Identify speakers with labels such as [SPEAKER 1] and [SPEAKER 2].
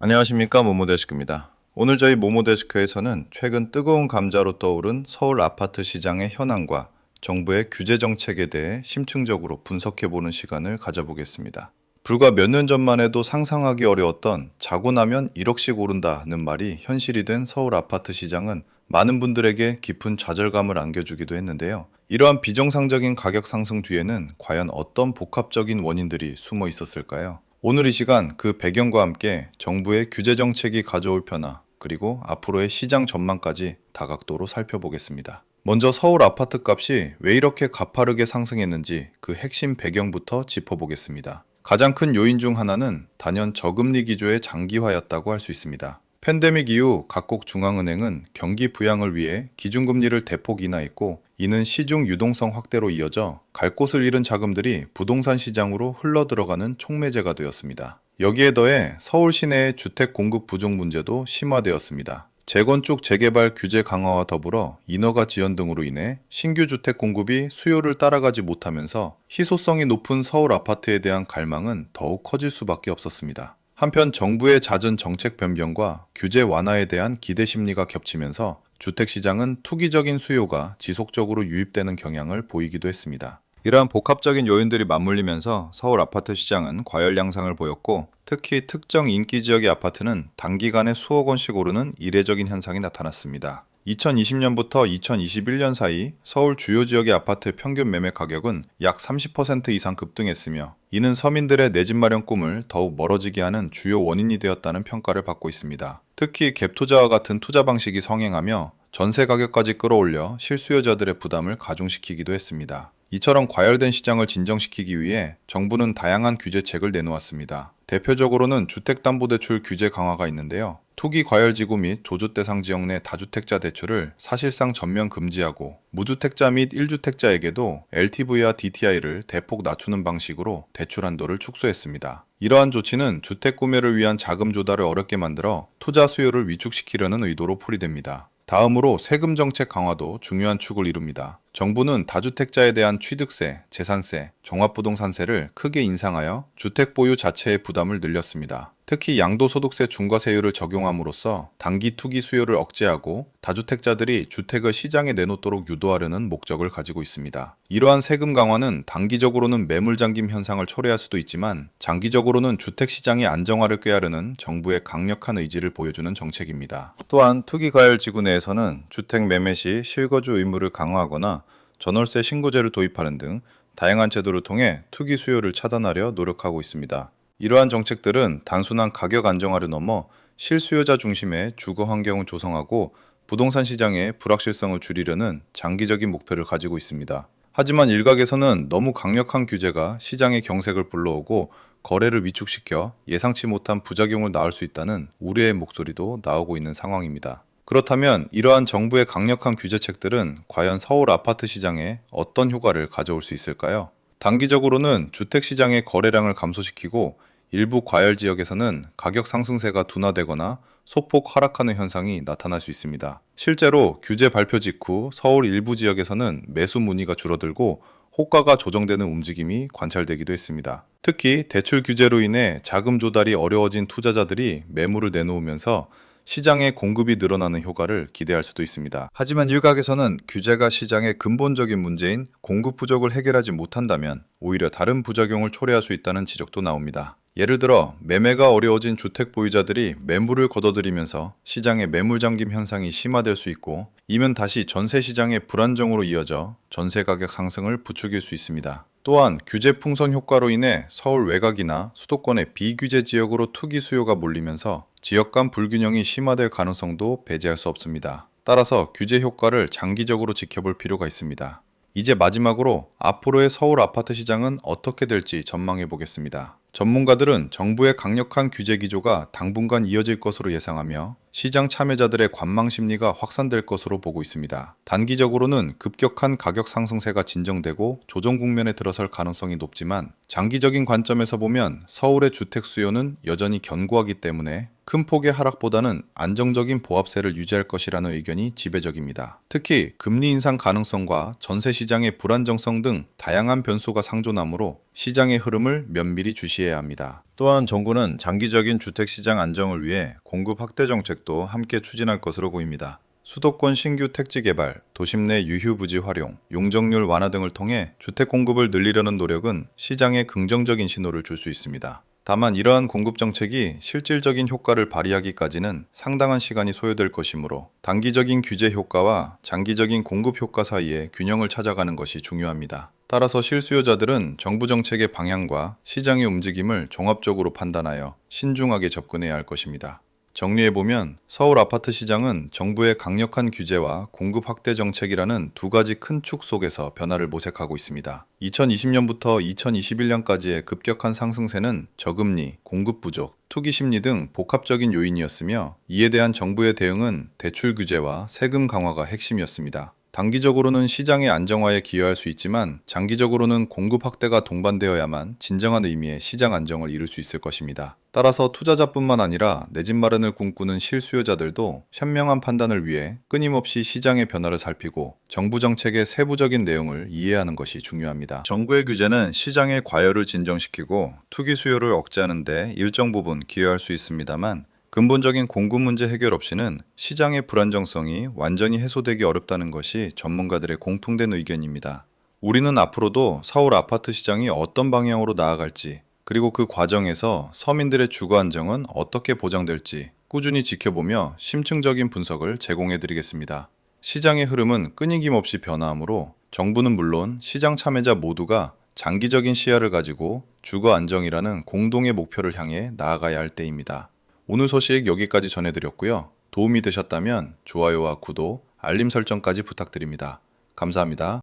[SPEAKER 1] 안녕하십니까, 모모데스크입니다. 오늘 저희 모모데스크에서는 최근 뜨거운 감자로 떠오른 서울 아파트 시장의 현황과 정부의 규제 정책에 대해 심층적으로 분석해보는 시간을 가져보겠습니다. 불과 몇 년 전만 해도 상상하기 어려웠던 자고 나면 1억씩 오른다는 말이 현실이 된 서울 아파트 시장은 많은 분들에게 깊은 좌절감을 안겨주기도 했는데요. 이러한 비정상적인 가격 상승 뒤에는 과연 어떤 복합적인 원인들이 숨어 있었을까요? 오늘 이 시간 그 배경과 함께 정부의 규제 정책이 가져올 변화, 그리고 앞으로의 시장 전망까지 다각도로 살펴보겠습니다. 먼저 서울 아파트 값이 왜 이렇게 가파르게 상승했는지 그 핵심 배경부터 짚어보겠습니다. 가장 큰 요인 중 하나는 단연 저금리 기조의 장기화였다고 할 수 있습니다. 팬데믹 이후 각국 중앙은행은 경기 부양을 위해 기준금리를 대폭 인하했고, 이는 시중 유동성 확대로 이어져 갈 곳을 잃은 자금들이 부동산 시장으로 흘러들어가는 촉매제가 되었습니다. 여기에 더해 서울 시내의 주택 공급 부족 문제도 심화되었습니다. 재건축 재개발 규제 강화와 더불어 인허가 지연 등으로 인해 신규 주택 공급이 수요를 따라가지 못하면서 희소성이 높은 서울 아파트에 대한 갈망은 더욱 커질 수밖에 없었습니다. 한편 정부의 잦은 정책 변경과 규제 완화에 대한 기대 심리가 겹치면서 주택시장은 투기적인 수요가 지속적으로 유입되는 경향을 보이기도 했습니다. 이러한 복합적인 요인들이 맞물리면서 서울 아파트 시장은 과열 양상을 보였고, 특히 특정 인기 지역의 아파트는 단기간에 수억 원씩 오르는 이례적인 현상이 나타났습니다. 2020년부터 2021년 사이 서울 주요 지역의 아파트 평균 매매 가격은 약 30% 이상 급등했으며, 이는 서민들의 내 집 마련 꿈을 더욱 멀어지게 하는 주요 원인이 되었다는 평가를 받고 있습니다. 특히 갭투자와 같은 투자 방식이 성행하며 전세 가격까지 끌어올려 실수요자들의 부담을 가중시키기도 했습니다. 이처럼 과열된 시장을 진정시키기 위해 정부는 다양한 규제책을 내놓았습니다. 대표적으로는 주택담보대출 규제 강화가 있는데요. 투기 과열지구 및 조조 대상 지역 내 다주택자 대출을 사실상 전면 금지하고, 무주택자 및 1주택자에게도 LTV와 DTI를 대폭 낮추는 방식으로 대출 한도를 축소했습니다. 이러한 조치는 주택 구매를 위한 자금 조달을 어렵게 만들어 투자 수요를 위축시키려는 의도로 풀이됩니다. 다음으로 세금 정책 강화도 중요한 축을 이룹니다. 정부는 다주택자에 대한 취득세, 재산세, 종합부동산세를 크게 인상하여 주택 보유 자체의 부담을 늘렸습니다. 특히 양도소득세 중과세율을 적용함으로써 단기 투기 수요를 억제하고 다주택자들이 주택을 시장에 내놓도록 유도하려는 목적을 가지고 있습니다. 이러한 세금 강화는 단기적으로는 매물 잠김 현상을 초래할 수도 있지만, 장기적으로는 주택 시장의 안정화를 꾀하려는 정부의 강력한 의지를 보여주는 정책입니다. 또한 투기 과열 지구 내에서는 주택 매매 시 실거주 의무를 강화하거나 전월세 신고제를 도입하는 등 다양한 제도를 통해 투기 수요를 차단하려 노력하고 있습니다. 이러한 정책들은 단순한 가격 안정화를 넘어 실수요자 중심의 주거 환경을 조성하고 부동산 시장의 불확실성을 줄이려는 장기적인 목표를 가지고 있습니다. 하지만 일각에서는 너무 강력한 규제가 시장의 경색을 불러오고 거래를 위축시켜 예상치 못한 부작용을 낳을 수 있다는 우려의 목소리도 나오고 있는 상황입니다. 그렇다면 이러한 정부의 강력한 규제책들은 과연 서울 아파트 시장에 어떤 효과를 가져올 수 있을까요? 단기적으로는 주택시장의 거래량을 감소시키고, 일부 과열 지역에서는 가격 상승세가 둔화되거나 소폭 하락하는 현상이 나타날 수 있습니다. 실제로 규제 발표 직후 서울 일부 지역에서는 매수 문의가 줄어들고 호가가 조정되는 움직임이 관찰되기도 했습니다. 특히 대출 규제로 인해 자금 조달이 어려워진 투자자들이 매물을 내놓으면서 시장의 공급이 늘어나는 효과를 기대할 수도 있습니다. 하지만 일각에서는 규제가 시장의 근본적인 문제인 공급 부족을 해결하지 못한다면 오히려 다른 부작용을 초래할 수 있다는 지적도 나옵니다. 예를 들어 매매가 어려워진 주택 보유자들이 매물을 걷어들이면서 시장의 매물 잠김 현상이 심화될 수 있고, 이면 다시 전세 시장의 불안정으로 이어져 전세 가격 상승을 부추길 수 있습니다. 또한 규제 풍선 효과로 인해 서울 외곽이나 수도권의 비규제 지역으로 투기 수요가 몰리면서 지역 간 불균형이 심화될 가능성도 배제할 수 없습니다. 따라서 규제 효과를 장기적으로 지켜볼 필요가 있습니다. 이제 마지막으로 앞으로의 서울 아파트 시장은 어떻게 될지 전망해 보겠습니다. 전문가들은 정부의 강력한 규제 기조가 당분간 이어질 것으로 예상하며 시장 참여자들의 관망 심리가 확산될 것으로 보고 있습니다. 단기적으로는 급격한 가격 상승세가 진정되고 조정 국면에 들어설 가능성이 높지만, 장기적인 관점에서 보면 서울의 주택 수요는 여전히 견고하기 때문에 큰 폭의 하락보다는 안정적인 보합세를 유지할 것이라는 의견이 지배적입니다. 특히 금리 인상 가능성과 전세 시장의 불안정성 등 다양한 변수가 상존하므로 시장의 흐름을 면밀히 주시해야 합니다. 또한 정부는 장기적인 주택시장 안정을 위해 공급 확대 정책도 함께 추진할 것으로 보입니다. 수도권 신규 택지 개발, 도심 내 유휴부지 활용, 용적률 완화 등을 통해 주택 공급을 늘리려는 노력은 시장에 긍정적인 신호를 줄 수 있습니다. 다만 이러한 공급 정책이 실질적인 효과를 발휘하기까지는 상당한 시간이 소요될 것이므로 단기적인 규제 효과와 장기적인 공급 효과 사이에 균형을 찾아가는 것이 중요합니다. 따라서 실수요자들은 정부 정책의 방향과 시장의 움직임을 종합적으로 판단하여 신중하게 접근해야 할 것입니다. 정리해보면 서울 아파트 시장은 정부의 강력한 규제와 공급 확대 정책이라는 두 가지 큰 축 속에서 변화를 모색하고 있습니다. 2020년부터 2021년까지의 급격한 상승세는 저금리, 공급 부족, 투기 심리 등 복합적인 요인이었으며 이에 대한 정부의 대응은 대출 규제와 세금 강화가 핵심이었습니다. 단기적으로는 시장의 안정화에 기여할 수 있지만 장기적으로는 공급 확대가 동반되어야만 진정한 의미의 시장 안정을 이룰 수 있을 것입니다. 따라서 투자자뿐만 아니라 내 집 마련을 꿈꾸는 실수요자들도 현명한 판단을 위해 끊임없이 시장의 변화를 살피고 정부 정책의 세부적인 내용을 이해하는 것이 중요합니다. 정부의 규제는 시장의 과열을 진정시키고 투기 수요를 억제하는 데 일정 부분 기여할 수 있습니다만 근본적인 공급 문제 해결 없이는 시장의 불안정성이 완전히 해소되기 어렵다는 것이 전문가들의 공통된 의견입니다. 우리는 앞으로도 서울 아파트 시장이 어떤 방향으로 나아갈지, 그리고 그 과정에서 서민들의 주거 안정은 어떻게 보장될지 꾸준히 지켜보며 심층적인 분석을 제공해드리겠습니다. 시장의 흐름은 끊임없이 변화하므로 정부는 물론 시장 참여자 모두가 장기적인 시야를 가지고 주거 안정이라는 공동의 목표를 향해 나아가야 할 때입니다. 오늘 소식 여기까지 전해드렸고요. 도움이 되셨다면 좋아요와 구독, 알림 설정까지 부탁드립니다. 감사합니다.